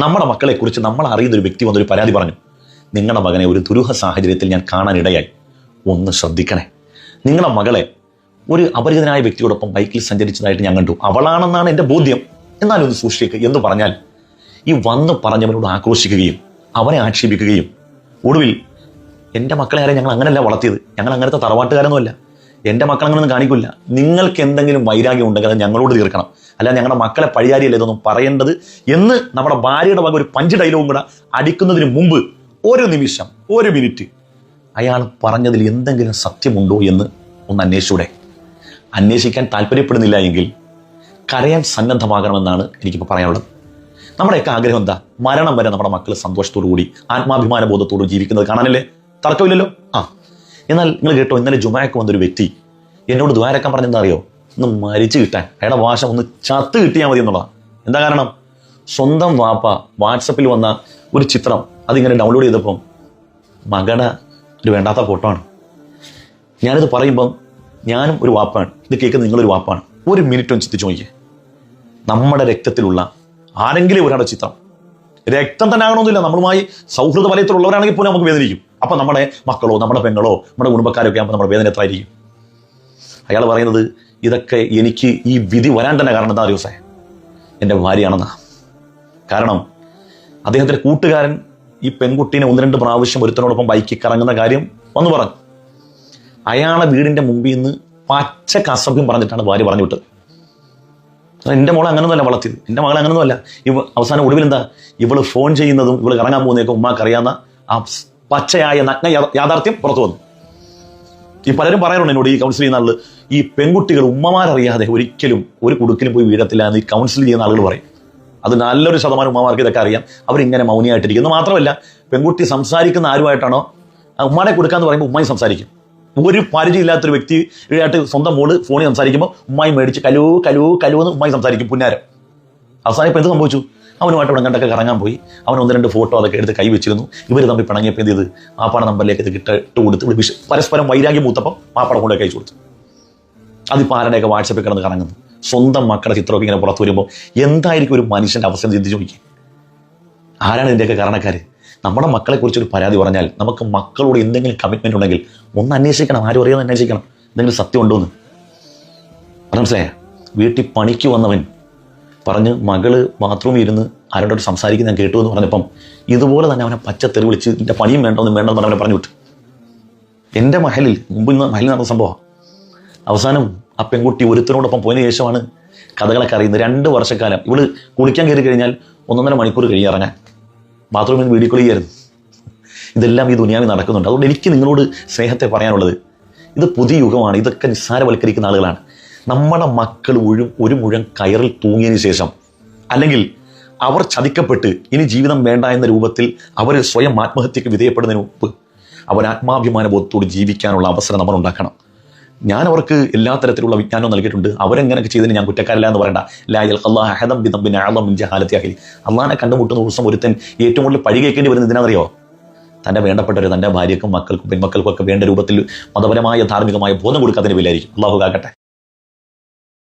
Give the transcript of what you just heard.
നമ്മുടെ മക്കളെക്കുറിച്ച് നമ്മൾ അറിയുന്ന ഒരു വ്യക്തി വന്നൊരു പരാതി പറഞ്ഞു. നിങ്ങളുടെ മകനെ ഒരു ദുരൂഹ സാഹചര്യത്തിൽ ഞാൻ കാണാനിടയായി, ഒന്ന് ശ്രദ്ധിക്കണേ. നിങ്ങളുടെ മകളെ ഒരു അപരിചിതനായ വ്യക്തിയോടൊപ്പം ബൈക്കിൽ സഞ്ചരിച്ചതായിട്ട് ഞാൻ കണ്ടു. അവളാണെന്നാണ് എൻ്റെ ബോധ്യം, എന്നാലും ഒന്ന് സൂക്ഷിക്കുക എന്ന് പറഞ്ഞാൽ ഈ വന്ന് പറഞ്ഞവനോട് ആക്രോശിക്കുകയും അവനെ ആക്ഷേപിക്കുകയും ഒടുവിൽ എൻ്റെ മക്കളെ ആരെ ഞങ്ങൾ അങ്ങനെയല്ല വളർത്തിയത്, ഞങ്ങൾ അങ്ങനത്തെ തറവാട്ടുകാരൊന്നുമല്ല, എൻ്റെ മക്കൾ അങ്ങനെയൊന്നും കാണിക്കില്ല, നിങ്ങൾക്ക് എന്തെങ്കിലും വൈരാഗ്യം ഉണ്ടെങ്കിൽ അത് ഞങ്ങളോട് തീർക്കണം, അല്ല ഞങ്ങളുടെ മക്കളെ പഴിയാരിയല്ല ഇതൊന്നും പറയേണ്ടത് എന്ന് നമ്മുടെ ഭാര്യയുടെ വക ഒരു പഞ്ച് ഡയലോഗും കൂടെ അടിക്കുന്നതിന് മുമ്പ് ഒരു നിമിഷം, ഒരു മിനിറ്റ് അയാൾ പറഞ്ഞതിൽ എന്തെങ്കിലും സത്യമുണ്ടോ എന്ന് ഒന്ന് അന്വേഷിച്ചൂടെ? അന്വേഷിക്കാൻ താല്പര്യപ്പെടുന്നില്ല എങ്കിൽ കരയാൻ സന്നദ്ധമാകണമെന്നാണ് എനിക്കിപ്പോൾ പറയാനുള്ളത്. നമ്മുടെയൊക്കെ ആഗ്രഹം എന്താ? മരണം വരെ നമ്മുടെ മക്കൾ സന്തോഷത്തോടു കൂടി ആത്മാഭിമാന ബോധത്തോടു ജീവിക്കുന്നത് കാണാനല്ലേ? തർക്കമില്ലല്ലോ. എന്നാൽ നിങ്ങൾ കേട്ടോ, ഇന്നലെ ജുമാക്ക് വന്നൊരു വ്യക്തി എന്നോട് ദ്വാരക്കാൻ പറഞ്ഞെന്താ അറിയോ? ഒന്ന് മരിച്ചു കിട്ടാൻ, അയാളുടെ ഭാഷ ഒന്ന് ചത്ത് കിട്ടിയാൽ മതി എന്നുള്ളതാണ്. എന്താ കാരണം? സ്വന്തം വാപ്പ വാട്സപ്പിൽ വന്ന ഒരു ചിത്രം അതിങ്ങനെ ഡൗൺലോഡ് ചെയ്തപ്പം മകടെ ഒരു വേണ്ടാത്ത ഫോട്ടോ ആണ്. ഞാനിത് പറയുമ്പം ഞാനും ഒരു വാപ്പാണ്, ഇത് കേൾക്കുന്ന നിങ്ങളൊരു വാപ്പാണ്. ഒരു മിനിറ്റ് ഒന്ന് ചിന്തിച്ചു നോക്കിയേ. നമ്മുടെ രക്തത്തിലുള്ള ആരെങ്കിലും ഒരാളുടെ ചിത്രം, രക്തം തന്നെ ആകണമെന്നില്ല, നമ്മളുമായി സൗഹൃദ വലയത്തിലുള്ളവരാണെങ്കിൽ പോലും നമുക്ക് വേദനിക്കും. അപ്പം നമ്മുടെ മക്കളോ നമ്മുടെ പെങ്ങളോ നമ്മുടെ കുടുംബക്കാരൊക്കെ ആകുമ്പോൾ നമ്മുടെ വേദന എത്ര ആയിരിക്കും? അയാൾ പറയുന്നത് ഇതൊക്കെ എനിക്ക് ഈ വിധി വരാൻ തന്നെ കാരണം എന്താ അറിയോ സാർ? എൻ്റെ ഭാര്യയാണെന്നാ. കാരണം അദ്ദേഹത്തിൻ്റെ കൂട്ടുകാരൻ ഈ പെൺകുട്ടീനെ 1-2 പ്രാവശ്യം ഒരുത്തനോടൊപ്പം ബൈക്കിൽ കറങ്ങുന്ന കാര്യം വന്നു പറഞ്ഞു. അയാളെ വീടിൻ്റെ മുമ്പിൽ നിന്ന് പച്ച കസഭ്യം പറഞ്ഞിട്ടാണ് ഭാര്യ പറഞ്ഞു വിട്ടത്. എൻ്റെ മോളെ അങ്ങനൊന്നുമല്ല വളർത്തിയത്, എൻ്റെ മകളെ അങ്ങനൊന്നുമല്ല. അവസാനം ഒടുവിൽ എന്താ, ഇവള് ഫോൺ ചെയ്യുന്നതും ഇവള് കറങ്ങാൻ പോകുന്നതൊക്കെ ഉമ്മാക്ക് അറിയാവുന്ന ആ പച്ചയായ നഗ്ന യാഥാർത്ഥ്യം പുറത്തു വന്നു. ഈ പലരും പറയാറുണ്ട് എന്നോട്, ഈ കൗൺസിൽ ചെയ്യുന്ന ആളുകൾ, ഈ പെൺകുട്ടികൾ ഉമ്മമാരറിയാതെ ഒരിക്കലും ഒരു കുടുക്കിലും പോയി വീഴത്തില്ല എന്ന് ഈ കൗൺസിൽ ചെയ്യുന്ന ആളുകൾ പറയും. അത് നല്ലൊരു ശതമാനം ഉമ്മമാർക്ക് ഇതൊക്കെ അറിയാം. അവരിങ്ങനെ മൗനിയായിട്ടിരിക്കുന്നു. മാത്രമല്ല, പെൺകുട്ടി സംസാരിക്കുന്ന ആരുമായിട്ടാണോ ഉമ്മാനെ കൊടുക്കാന്ന് പറയുമ്പോൾ ഉമ്മായി സംസാരിക്കും. ഒരു പരിചയമില്ലാത്തൊരു വ്യക്തിയായിട്ട് സ്വന്തം മോള് ഫോണിൽ സംസാരിക്കുമ്പോൾ ഉമ്മായി മേടിച്ച് കലൂ കലൂ കലൂ എന്ന് ഉമ്മായി സംസാരിക്കും, പുന്നാരം. അവസാനം ഇപ്പം എന്ത് സംഭവിച്ചു? അവനുമായിട്ട് ഉടങ്ങണ്ടൊക്കെ കറങ്ങാൻ പോയി, അവൻ 1-2 ഫോട്ടോ അതൊക്കെ എടുത്ത് കൈ വെച്ചിരുന്നു. ഇവർ തമ്മിൽ പിണങ്ങിയപ്പോൾ എന്ത് ചെയ്ത്, മാപ്പാടെ നമ്പറിലേക്ക് ഇത് ഇട്ട് കൊടുത്ത് പരസ്പരം വൈരാഗ്യം മൂത്തപ്പം മാപ്പാടെ കൊണ്ടൊക്കെ അയച്ചു കൊടുത്തു. അതിപ്പോൾ ആരുടെയൊക്കെ വാട്സപ്പിൽ കിടന്ന് കറങ്ങുന്നു. സ്വന്തം മക്കളുടെ ചിത്രമൊക്കെ ഇങ്ങനെ പുറത്ത് വരുമ്പോൾ എന്തായിരിക്കും ഒരു മനുഷ്യൻ്റെ അവസ്ഥ ചിന്തിച്ച് നോക്കി. ആരാണ് ഇതിൻ്റെയൊക്കെ കാരണക്കാർ? നമ്മുടെ മക്കളെക്കുറിച്ചൊരു പരാതി പറഞ്ഞാൽ നമുക്ക് മക്കളോട് എന്തെങ്കിലും കമ്മിറ്റ്മെൻ്റ് ഉണ്ടെങ്കിൽ ഒന്ന് അന്വേഷിക്കണം, ആരും അറിയാതെ അന്വേഷിക്കണം, എന്തെങ്കിലും സത്യം ഉണ്ടോ എന്ന്. മനസ്സിലായ? വീട്ടിൽ പണിക്ക് വന്നവൻ പറഞ്ഞ് മകള് ബാത്റൂമിൽ ഇരുന്ന് ആരോടൊരു സംസാരിക്കുന്ന ഞാൻ കേട്ടു എന്ന് പറഞ്ഞപ്പം ഇതുപോലെ തന്നെ അവനെ പച്ചത്തെറി വിളിച്ച് എൻ്റെ പണിയും വേണ്ടോന്നും വേണ്ടെന്ന് പറഞ്ഞവനെ പറഞ്ഞു വിട്ടു. എൻ്റെ മഹലിൽ മുമ്പ് ഇന്ന് മഹലിൽ നടന്ന സംഭവമാണ്. അവസാനം ആ പെൺകുട്ടി ഒരുത്തനോടൊപ്പം പോയതിനു ശേഷമാണ് കഥകളൊക്കെ അറിയുന്നത്. 2 വർഷക്കാലം ഇവള് കുളിക്കാൻ കയറി കഴിഞ്ഞാൽ 1.5 മണിക്കൂർ കഴിഞ്ഞ് ഇറങ്ങാൻ ബാത്റൂമിൽ നിന്ന് വീഡിയോ കോൾ ചെയ്യായിരുന്നു. ഇതെല്ലാം ഈ ദുനിയാവിൽ നടക്കുന്നുണ്ട്. അതുകൊണ്ട് എനിക്ക് നിങ്ങളോട് സ്നേഹത്തെ പറയാനുള്ളത്, ഇത് പുതിയ യുഗമാണ്. ഇതൊക്കെ നിസ്സാരവൽക്കരിക്കുന്ന ആളുകളാണ്. നമ്മുടെ മക്കൾ ഒരു മുഴം കയറിൽ തൂങ്ങിയതിന് ശേഷം, അല്ലെങ്കിൽ അവർ ചതിക്കപ്പെട്ട് ഇനി ജീവിതം വേണ്ട എന്ന രൂപത്തിൽ അവർ സ്വയം ആത്മഹത്യക്ക് വിധേയപ്പെടുന്നതിന് മുമ്പ് അവർ ആത്മാഭിമാന ബോധത്തോട് ജീവിക്കാനുള്ള അവസരം നമ്മൾ ഉണ്ടാക്കണം. ഞാൻ അവർക്ക് എല്ലാ തരത്തിലുള്ള വിജ്ഞാനവും നൽകിയിട്ടുണ്ട്. അവരെങ്ങനെയൊക്കെ ചെയ്തതിന് ഞാൻ കുറ്റക്കാരില്ല എന്ന് പറയണ്ട. അള്ളാഹിനെ കണ്ടുമുട്ടുന്ന ദിവസം ഒരുത്തൻ ഏറ്റവും കൂടുതൽ പഴി കേൾക്കേണ്ടി വരുന്നത് ഇതിനറിയോ? തൻ്റെ വേണ്ടപ്പെട്ടവർ, തൻ്റെ ഭാര്യക്കും മക്കൾക്കും പെൺമക്കൾക്കും ഒക്കെ വേണ്ട രൂപത്തിൽ മതപരമായ ധാർമ്മികമായ ബോധം കൊടുക്കാത്തതിന് പേരിലായിരിക്കും. അള്ളാഹു കാക്കട്ടെ.